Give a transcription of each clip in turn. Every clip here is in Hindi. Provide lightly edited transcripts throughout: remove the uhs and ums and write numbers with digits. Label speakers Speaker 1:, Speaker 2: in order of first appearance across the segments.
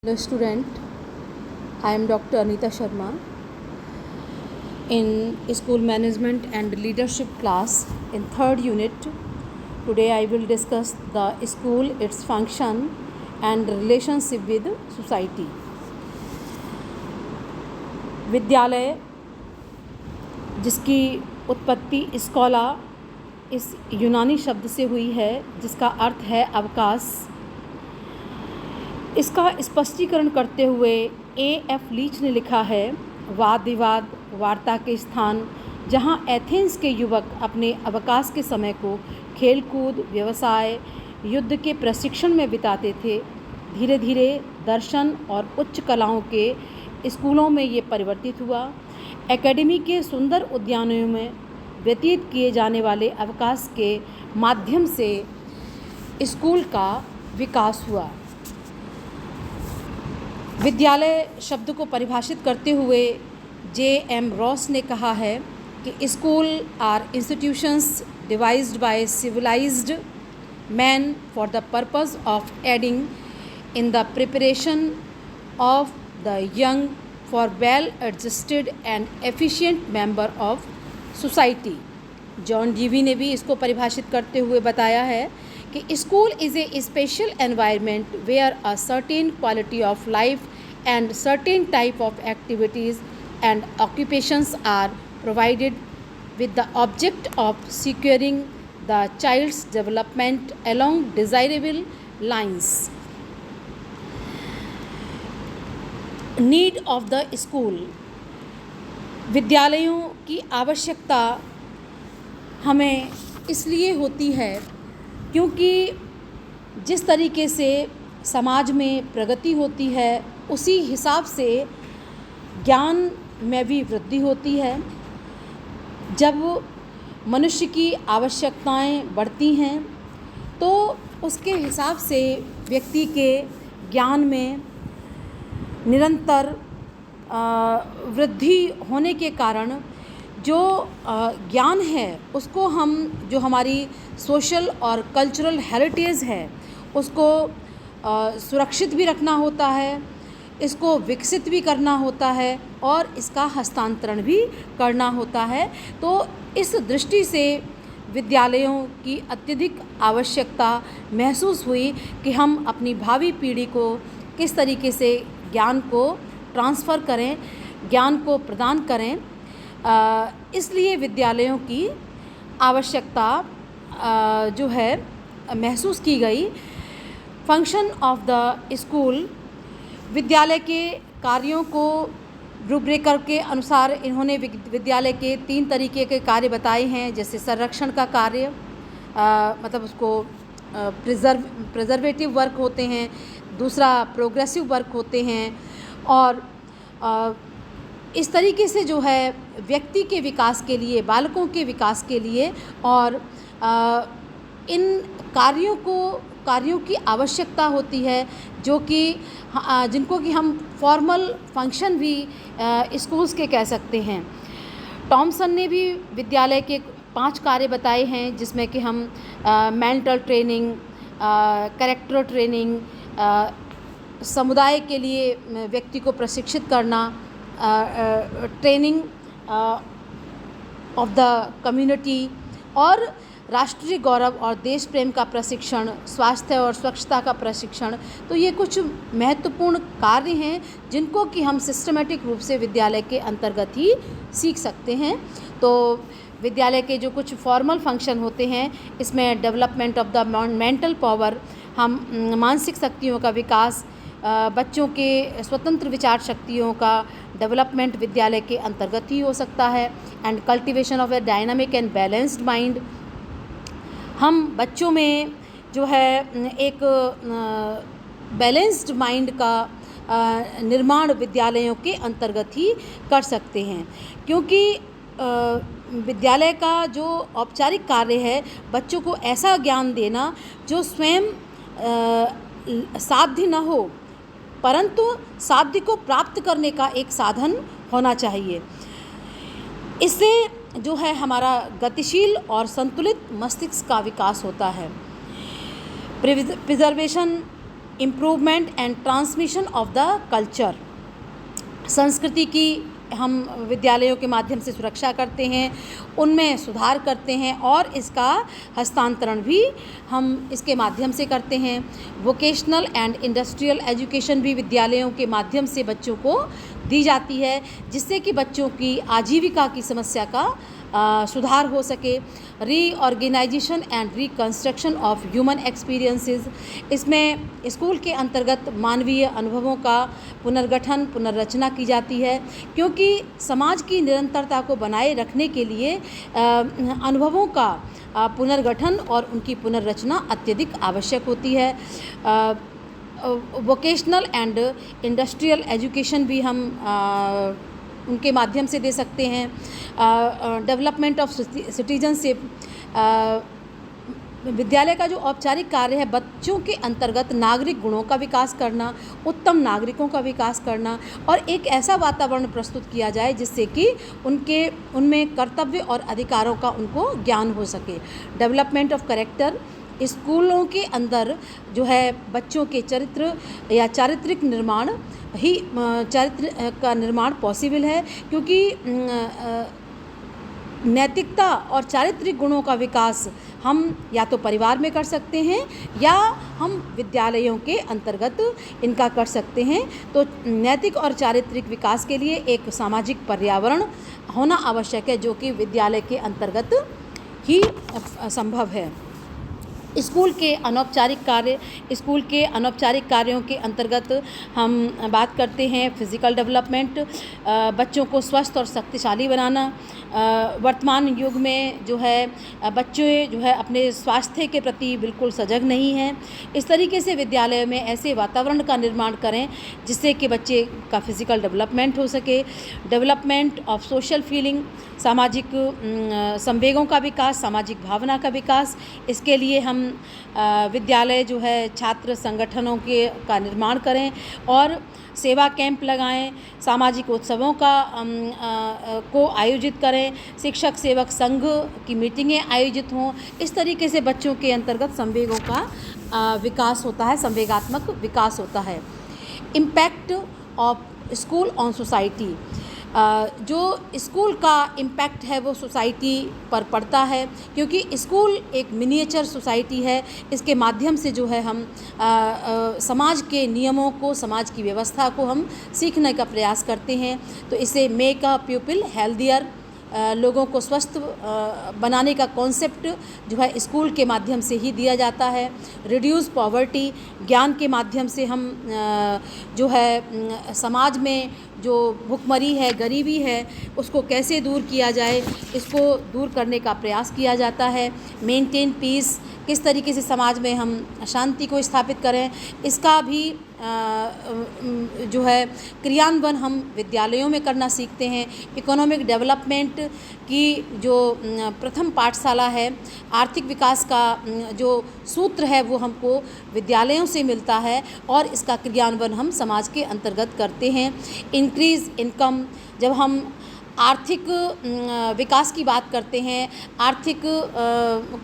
Speaker 1: Hello student, I am Dr. Anita Sharma. In School Management and Leadership class in third unit, today I will discuss the school, its function and relationship with society. विद्यालय, जिसकी उत्पत्ति स्कॉला इस यूनानी शब्द से हुई है, जिसका अर्थ है अवकाश। इसका स्पष्टीकरण करते हुए A.F. लीच ने लिखा है, वाद विवाद वार्ता के स्थान जहां एथेंस के युवक अपने अवकाश के समय को खेलकूद, व्यवसाय, युद्ध के प्रशिक्षण में बिताते थे, धीरे धीरे दर्शन और उच्च कलाओं के स्कूलों में ये परिवर्तित हुआ। एकेडमी के सुंदर उद्यानों में व्यतीत किए जाने वाले अवकाश के माध्यम से स्कूल का विकास हुआ। विद्यालय शब्द को परिभाषित करते हुए J.M. रॉस ने कहा है कि school are institutions devised by civilized man for the purpose of aiding in the preparation of the young for well adjusted and efficient member of society. John Dewey ने भी इसको परिभाषित करते हुए बताया है कि school is a special environment where a certain quality of life and certain type of activities and occupations are provided with the object of securing the child's development along desirable lines. Need of the school. विद्यालयों की आवश्यकता हमें इसलिए होती है क्योंकि जिस तरीके से समाज में प्रगति होती है उसी हिसाब से ज्ञान में भी वृद्धि होती है। जब मनुष्य की आवश्यकताएं बढ़ती हैं तो उसके हिसाब से व्यक्ति के ज्ञान में निरंतर वृद्धि होने के कारण जो ज्ञान है उसको हम जो हमारी सोशल और कल्चरल हेरिटेज है उसको सुरक्षित भी रखना होता है, इसको विकसित भी करना होता है और इसका हस्तांतरण भी करना होता है। तो इस दृष्टि से विद्यालयों की अत्यधिक आवश्यकता महसूस हुई कि हम अपनी भावी पीढ़ी को किस तरीके से ज्ञान को ट्रांसफ़र करें, ज्ञान को प्रदान करें। इसलिए विद्यालयों की आवश्यकता जो है महसूस की गई। फंक्शन ऑफ द स्कूल, विद्यालय के कार्यों को रूब्रेकर के अनुसार इन्होंने विद्यालय के 3 तरीके के कार्य बताए हैं, जैसे संरक्षण का कार्य, मतलब उसको प्रिजर्वेटिव वर्क होते हैं, दूसरा प्रोग्रेसिव वर्क होते हैं और इस तरीके से जो है व्यक्ति के विकास के लिए, बालकों के विकास के लिए और इन कार्यों की आवश्यकता होती है जो कि जिनको कि हम फॉर्मल फंक्शन भी स्कूल्स के कह सकते हैं। टॉमसन ने भी विद्यालय के 5 कार्य बताए हैं जिसमें कि हम मेंटल ट्रेनिंग, कैरेक्टर ट्रेनिंग, समुदाय के लिए व्यक्ति को प्रशिक्षित करना, ट्रेनिंग ऑफ द कम्युनिटी और राष्ट्रीय गौरव और देश प्रेम का प्रशिक्षण, स्वास्थ्य और स्वच्छता का प्रशिक्षण। तो ये कुछ महत्वपूर्ण कार्य हैं जिनको कि हम सिस्टमेटिक रूप से विद्यालय के अंतर्गत ही सीख सकते हैं। तो विद्यालय के जो कुछ फॉर्मल फंक्शन होते हैं इसमें development of the mental power, हम मानसिक शक्तियों का विकास, बच्चों के स्वतंत्र विचार शक्तियों का डेवलपमेंट विद्यालय के अंतर्गत ही हो सकता है। And cultivation of a dynamic and balanced mind, हम बच्चों में जो है एक बैलेंस्ड माइंड का निर्माण विद्यालयों के अंतर्गत ही कर सकते हैं क्योंकि विद्यालय का जो औपचारिक कार्य है बच्चों को ऐसा ज्ञान देना जो स्वयं साध्य न हो परंतु साध्य को प्राप्त करने का एक साधन होना चाहिए। इससे जो है हमारा गतिशील और संतुलित मस्तिष्क का विकास होता है। Preservation improvement and transmission of the culture. संस्कृति की हम विद्यालयों के माध्यम से सुरक्षा करते हैं, उनमें सुधार करते हैं और इसका हस्तांतरण भी हम इसके माध्यम से करते हैं। वोकेशनल एंड इंडस्ट्रियल एजुकेशन भी विद्यालयों के माध्यम से बच्चों को दी जाती है, जिससे कि बच्चों की आजीविका की समस्या का सुधार हो सके। Reorganization and reconstruction of human experiences, इसमें स्कूल के अंतर्गत मानवीय अनुभवों का पुनर्गठन पुनर्रचना की जाती है, क्योंकि समाज की निरंतरता को बनाए रखने के लिए अनुभवों का पुनर्गठन और उनकी पुनर्रचना अत्यधिक आवश्यक होती है। वोकेशनल एंड इंडस्ट्रियल एजुकेशन भी हम उनके माध्यम से दे सकते हैं। डेवलपमेंट ऑफ सिटीजनशिप, विद्यालय का जो औपचारिक कार्य है बच्चों के अंतर्गत नागरिक गुणों का विकास करना, उत्तम नागरिकों का विकास करना और एक ऐसा वातावरण प्रस्तुत किया जाए जिससे कि उनमें कर्तव्य और अधिकारों का उनको ज्ञान हो सके। डेवलपमेंट ऑफ कैरेक्टर, स्कूलों के अंदर जो है बच्चों के चरित्र या चारित्रिक निर्माण ही चरित्र का निर्माण पॉसिबल है, क्योंकि नैतिकता और चारित्रिक गुणों का विकास हम या तो परिवार में कर सकते हैं या हम विद्यालयों के अंतर्गत इनका कर सकते हैं। तो नैतिक और चारित्रिक विकास के लिए एक सामाजिक पर्यावरण होना आवश्यक है, जो कि विद्यालय के अंतर्गत ही संभव है। स्कूल के अनौपचारिक कार्यों के अंतर्गत हम बात करते हैं फिज़िकल डेवलपमेंट, बच्चों को स्वस्थ और शक्तिशाली बनाना। वर्तमान युग में जो है बच्चे जो है अपने स्वास्थ्य के प्रति बिल्कुल सजग नहीं हैं। इस तरीके से विद्यालय में ऐसे वातावरण का निर्माण करें जिससे कि बच्चे का फिज़िकल डेवलपमेंट हो सके। डेवलपमेंट ऑफ सोशल फीलिंग, सामाजिक संवेगों का विकास, सामाजिक भावना का विकास, इसके लिए हम विद्यालय जो है छात्र संगठनों का निर्माण करें और सेवा कैंप लगाएं, सामाजिक उत्सवों को आयोजित करें, शिक्षक सेवक संघ की मीटिंगें आयोजित हों। इस तरीके से बच्चों के अंतर्गत संवेगों का विकास होता है, संवेगात्मक विकास होता है। Impact of school on society, जो स्कूल का इम्पैक्ट है वो सोसाइटी पर पड़ता है, क्योंकि स्कूल एक मिनिएचर सोसाइटी है। इसके माध्यम से जो है हम समाज के नियमों को, समाज की व्यवस्था को हम सीखने का प्रयास करते हैं। तो इसे मेक अ पीपल हेल्दियर, लोगों को स्वस्थ बनाने का कॉन्सेप्ट जो है स्कूल के माध्यम से ही दिया जाता है। रिड्यूस पॉवर्टी, ज्ञान के माध्यम से हम जो है समाज में जो भुखमरी है, गरीबी है, उसको कैसे दूर किया जाए, इसको दूर करने का प्रयास किया जाता है। मेंटेन पीस, किस तरीके से समाज में हम शांति को स्थापित करें, इसका भी जो है क्रियान्वयन हम विद्यालयों में करना सीखते हैं। इकोनॉमिक डेवलपमेंट की जो प्रथम पाठशाला है, आर्थिक विकास का जो सूत्र है वो हमको विद्यालयों से मिलता है और इसका क्रियान्वयन हम समाज के अंतर्गत करते हैं। इंक्रीज़ इनकम, जब हम आर्थिक विकास की बात करते हैं, आर्थिक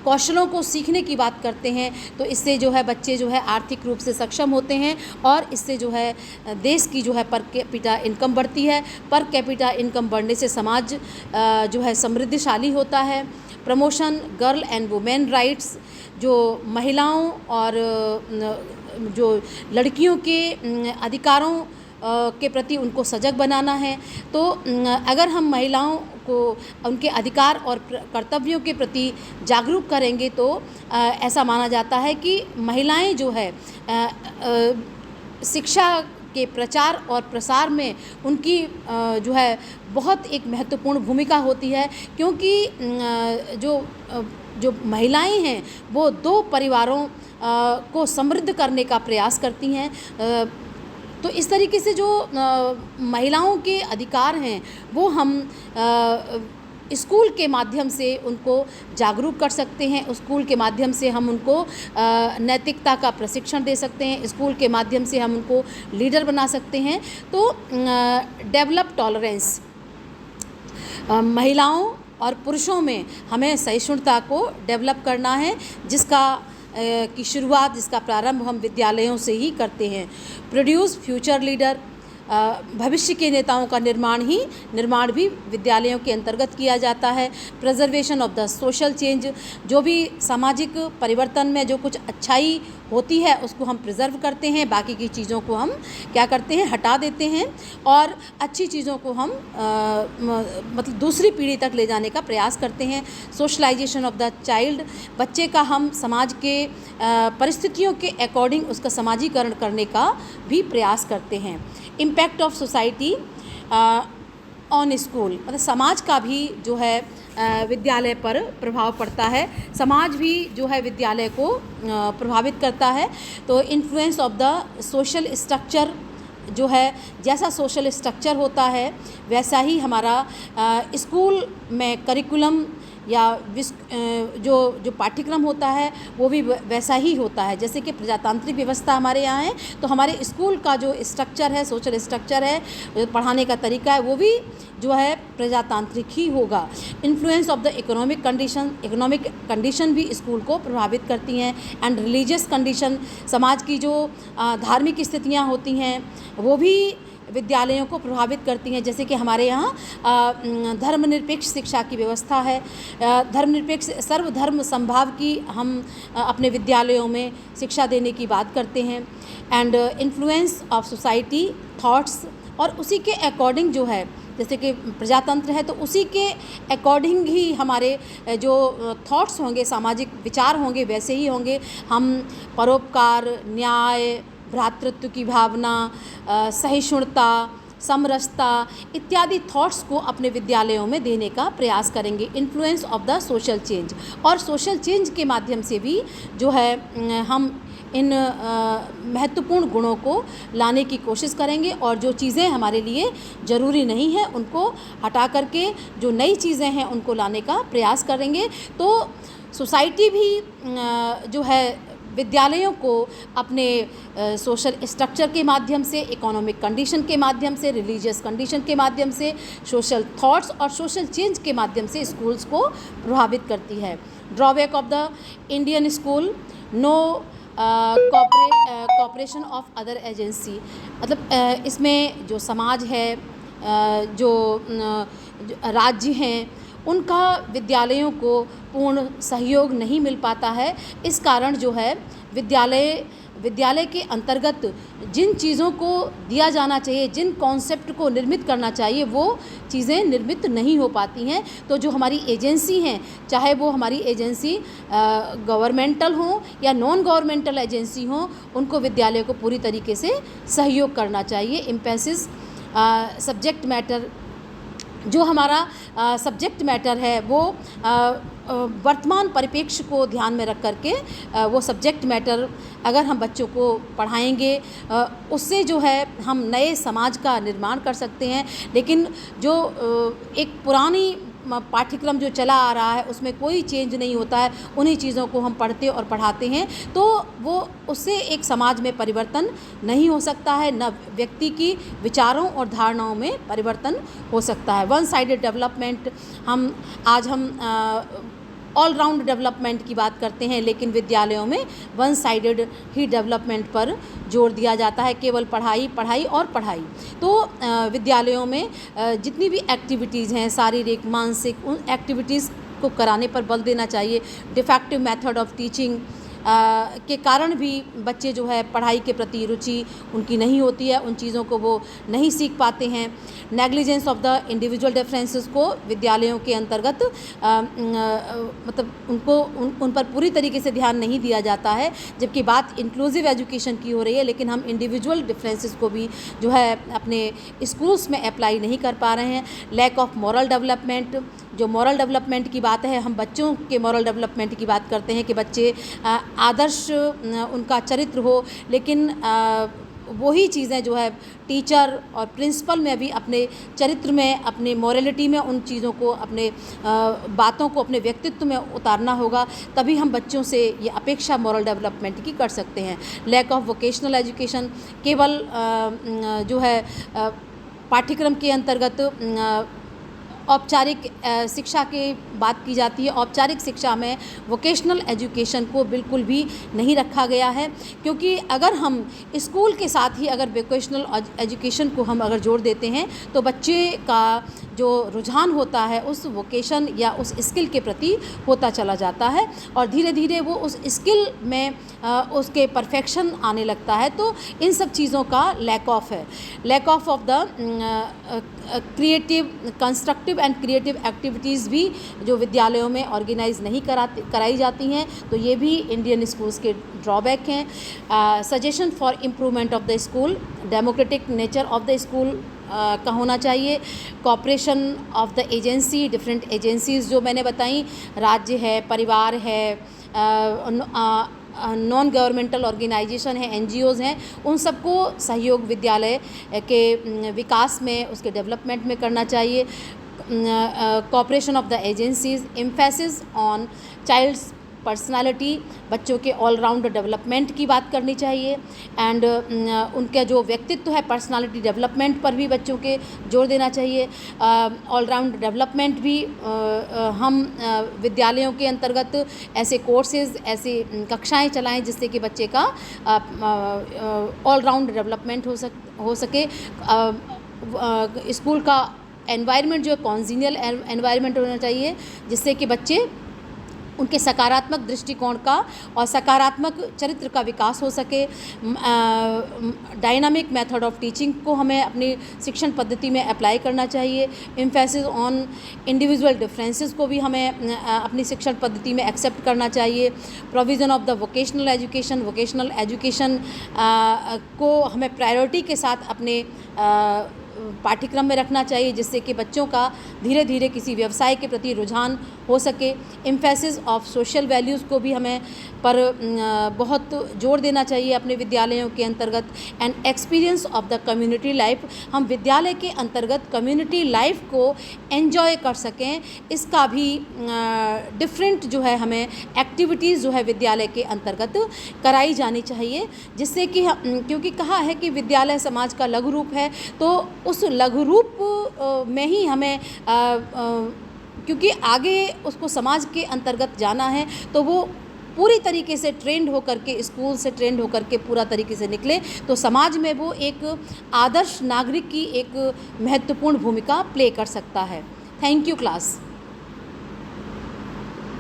Speaker 1: कौशलों को सीखने की बात करते हैं, तो इससे जो है बच्चे जो है आर्थिक रूप से सक्षम होते हैं और इससे जो है देश की जो है पर कैपिटा इनकम बढ़ती है। पर कैपिटा इनकम बढ़ने से समाज जो है समृद्धिशाली होता है। Promotion girl and women rights, जो महिलाओं और जो लड़कियों के अधिकारों के प्रति उनको सजग बनाना है। तो अगर हम महिलाओं को उनके अधिकार और कर्तव्यों के प्रति जागरूक करेंगे तो ऐसा माना जाता है कि महिलाएं जो है शिक्षा के प्रचार और प्रसार में उनकी जो है बहुत एक महत्वपूर्ण भूमिका होती है, क्योंकि जो महिलाएं हैं वो दो परिवारों को समृद्ध करने का प्रयास करती हैं। तो इस तरीके से जो महिलाओं के अधिकार हैं वो हम स्कूल के माध्यम से उनको जागरूक कर सकते हैं। स्कूल के माध्यम से हम उनको नैतिकता का प्रशिक्षण दे सकते हैं। स्कूल के माध्यम से हम उनको लीडर बना सकते हैं। तो डेवलप टॉलरेंस, महिलाओं और पुरुषों में हमें सहिष्णुता को डेवलप करना है, जिसका की शुरुआत, जिसका प्रारंभ हम विद्यालयों से ही करते हैं। प्रोड्यूस फ्यूचर लीडर, भविष्य के नेताओं का निर्माण भी विद्यालयों के अंतर्गत किया जाता है। Preservation of the social change, जो भी सामाजिक परिवर्तन में जो कुछ अच्छाई होती है उसको हम प्रिजर्व करते हैं, बाकी की चीज़ों को हम क्या करते हैं, हटा देते हैं, और अच्छी चीज़ों को हम मतलब दूसरी पीढ़ी तक ले जाने का प्रयास करते हैं। सोशलाइजेशन ऑफ द चाइल्ड, बच्चे का हम समाज के परिस्थितियों के अकॉर्डिंग उसका समाजीकरण करने का भी प्रयास करते हैं। Impact of society on school, मतलब समाज का भी जो है विद्यालय पर प्रभाव पड़ता है, समाज भी जो है विद्यालय को प्रभावित करता है। तो influence of the social structure जो है, जैसा सोशल स्ट्रक्चर होता है वैसा ही हमारा स्कूल में करिकुलम या जो पाठ्यक्रम होता है वो भी वैसा ही होता है। जैसे कि प्रजातांत्रिक व्यवस्था हमारे यहाँ है, तो हमारे स्कूल का जो स्ट्रक्चर है, सोशल स्ट्रक्चर है, पढ़ाने का तरीका है, वो भी जो है प्रजातांत्रिक ही होगा। Influence of the economic condition भी स्कूल को प्रभावित करती हैं। एंड रिलीजियस कंडीशन, समाज की जो धार्मिक स्थितियाँ होती हैं वो भी विद्यालयों को प्रभावित करती हैं। जैसे कि हमारे यहाँ धर्मनिरपेक्ष शिक्षा की व्यवस्था है, धर्मनिरपेक्ष सर्वधर्म समभाव की हम अपने विद्यालयों में शिक्षा देने की बात करते हैं। And influence of society thoughts, और उसी के अकॉर्डिंग जो है, जैसे कि प्रजातंत्र है तो उसी के अकॉर्डिंग ही हमारे जो थॉट्स होंगे, सामाजिक विचार होंगे, वैसे ही होंगे। हम परोपकार, न्याय, भ्रातृत्व की भावना, सहिष्णुता, समरसता इत्यादि थॉट्स को अपने विद्यालयों में देने का प्रयास करेंगे। Influence of the social change, और सोशल चेंज के माध्यम से भी जो है हम इन महत्वपूर्ण गुणों को लाने की कोशिश करेंगे, और जो चीज़ें हमारे लिए ज़रूरी नहीं है उनको हटा करके जो नई चीज़ें हैं उनको लाने का प्रयास करेंगे। तो सोसाइटी भी जो है विद्यालयों को अपने सोशल स्ट्रक्चर के माध्यम से, इकोनॉमिक कंडीशन के माध्यम से, रिलीजियस कंडीशन के माध्यम से, सोशल थॉट्स और सोशल चेंज के माध्यम से स्कूल्स को प्रभावित करती है। Drawback of the Indian school, no cooperation of other agency, मतलब इसमें जो समाज है, जो राज्य हैं, उनका विद्यालयों को पूर्ण सहयोग नहीं मिल पाता है। इस कारण जो है विद्यालय के अंतर्गत जिन चीज़ों को दिया जाना चाहिए, जिन कॉन्सेप्ट को निर्मित करना चाहिए, वो चीज़ें निर्मित नहीं हो पाती हैं। तो जो हमारी एजेंसी हैं, चाहे वो हमारी एजेंसी गवर्नमेंटल हो या नॉन गवर्नमेंटल एजेंसी हो, उनको विद्यालय को पूरी तरीके से सहयोग करना चाहिए। एम्फेसिस सब्जेक्ट मैटर, जो हमारा सब्जेक्ट मैटर है वो वर्तमान परिप्रेक्ष्य को ध्यान में रख करके वो सब्जेक्ट मैटर अगर हम बच्चों को पढ़ाएंगे, उससे जो है हम नए समाज का निर्माण कर सकते हैं। लेकिन जो एक पुरानी पाठ्यक्रम जो चला आ रहा है उसमें कोई चेंज नहीं होता है, उन्हीं चीज़ों को हम पढ़ते और पढ़ाते हैं, तो वो उससे एक समाज में परिवर्तन नहीं हो सकता है, न व्यक्ति की विचारों और धारणाओं में परिवर्तन हो सकता है। वन साइडेड डेवलपमेंट, आज हम ऑल राउंड डेवलपमेंट की बात करते हैं, लेकिन विद्यालयों में वन साइडेड ही डेवलपमेंट पर जोर दिया जाता है, केवल पढ़ाई पढ़ाई और पढ़ाई। तो विद्यालयों में जितनी भी एक्टिविटीज़ हैं, शारीरिक मानसिक, उन एक्टिविटीज़ को कराने पर बल देना चाहिए। डिफेक्टिव मेथड ऑफ टीचिंग के कारण भी बच्चे जो है पढ़ाई के प्रति रुचि उनकी नहीं होती है, उन चीज़ों को वो नहीं सीख पाते हैं। Negligence of the individual differences को विद्यालयों के अंतर्गत मतलब उन पर पूरी तरीके से ध्यान नहीं दिया जाता है, जबकि बात इंक्लूसिव एजुकेशन की हो रही है, लेकिन हम इंडिविजुअल डिफरेंसेस को भी जो है अपने स्कूल्स में अप्लाई नहीं कर पा रहे हैं। लैक ऑफ मॉरल डेवलपमेंट, जो मॉरल डेवलपमेंट की बात है, हम बच्चों के मॉरल डेवलपमेंट की बात करते हैं कि बच्चे आदर्श उनका चरित्र हो, लेकिन वही चीज़ें जो है टीचर और प्रिंसिपल में भी अपने चरित्र में, अपने मॉरलिटी में उन चीज़ों को, अपने बातों को अपने व्यक्तित्व में उतारना होगा, तभी हम बच्चों से ये अपेक्षा मॉरल डेवलपमेंट की कर सकते हैं। लैक ऑफ वोकेशनल एजुकेशन, केवल जो है पाठ्यक्रम के अंतर्गत औपचारिक शिक्षा की बात की जाती है, औपचारिक शिक्षा में वोकेशनल एजुकेशन को बिल्कुल भी नहीं रखा गया है, क्योंकि अगर हम स्कूल के साथ ही अगर वोकेशनल एजुकेशन को हम अगर जोड़ देते हैं तो बच्चे का जो रुझान होता है उस वोकेशन या उस स्किल के प्रति होता चला जाता है और धीरे धीरे वो उस स्किल में उसके परफेक्शन आने लगता है। तो इन सब चीज़ों का लैक ऑफ है, lack of the creative, constructive and creative activities भी जो विद्यालयों में ऑर्गेनाइज नहीं कराई जाती हैं, तो ये भी इंडियन स्कूल्स के ड्रॉबैक हैं। Suggestion for improvement of the school, democratic nature of the school का होना चाहिए, cooperation of the agency, different agencies जो मैंने बताई, राज्य है, परिवार है, नॉन गवर्नमेंटल ऑर्गेनाइजेशन है, NGOs हैं, उन सबको सहयोग विद्यालय के विकास में, उसके डेवलपमेंट में करना चाहिए। Cooperation of the agencies, emphasis on child's personality, बच्चों के ऑलराउंड डेवलपमेंट की बात करनी चाहिए एंड उनका जो व्यक्तित्व है, पर्सनालिटी डेवलपमेंट पर भी बच्चों के जोर देना चाहिए। ऑलराउंड डेवलपमेंट भी हम विद्यालयों के अंतर्गत ऐसे कोर्सेज, ऐसी कक्षाएं चलाएं जिससे कि बच्चे का ऑलराउंड डेवलपमेंट हो सके। स्कूल का एनवायरनमेंट जो है कॉन्जीनियल एनवायरनमेंट होना चाहिए, जिससे कि बच्चे उनके सकारात्मक दृष्टिकोण का और सकारात्मक चरित्र का विकास हो सके। डायनामिक मेथड ऑफ टीचिंग को हमें अपनी शिक्षण पद्धति में अप्लाई करना चाहिए। एम्फेसिस ऑन इंडिविजुअल डिफरेंसेस को भी हमें अपनी शिक्षण पद्धति में एक्सेप्ट करना चाहिए। Provision of the vocational education को हमें प्रायोरिटी के साथ अपने पाठ्यक्रम में रखना चाहिए, जिससे कि बच्चों का धीरे धीरे किसी व्यवसाय के प्रति रुझान हो सके। एम्फेसिस ऑफ सोशल वैल्यूज़ को भी हमें पर बहुत जोर देना चाहिए अपने विद्यालयों के अंतर्गत। And experience of the community life, हम विद्यालय के अंतर्गत कम्युनिटी लाइफ को एंजॉय कर सकें, इसका भी डिफरेंट जो है हमें एक्टिविटीज़ जो है विद्यालय के अंतर्गत कराई जानी चाहिए, जिससे कि क्योंकि कहा है कि विद्यालय समाज का लघु रूप है, तो उस लघु रूप में ही हमें क्योंकि आगे उसको समाज के अंतर्गत जाना है, तो वो पूरी तरीके से ट्रेंड होकर के, स्कूल से ट्रेंड होकर के पूरा तरीके से निकले, तो समाज में वो एक आदर्श नागरिक की एक महत्वपूर्ण भूमिका प्ले कर सकता है। Thank you class.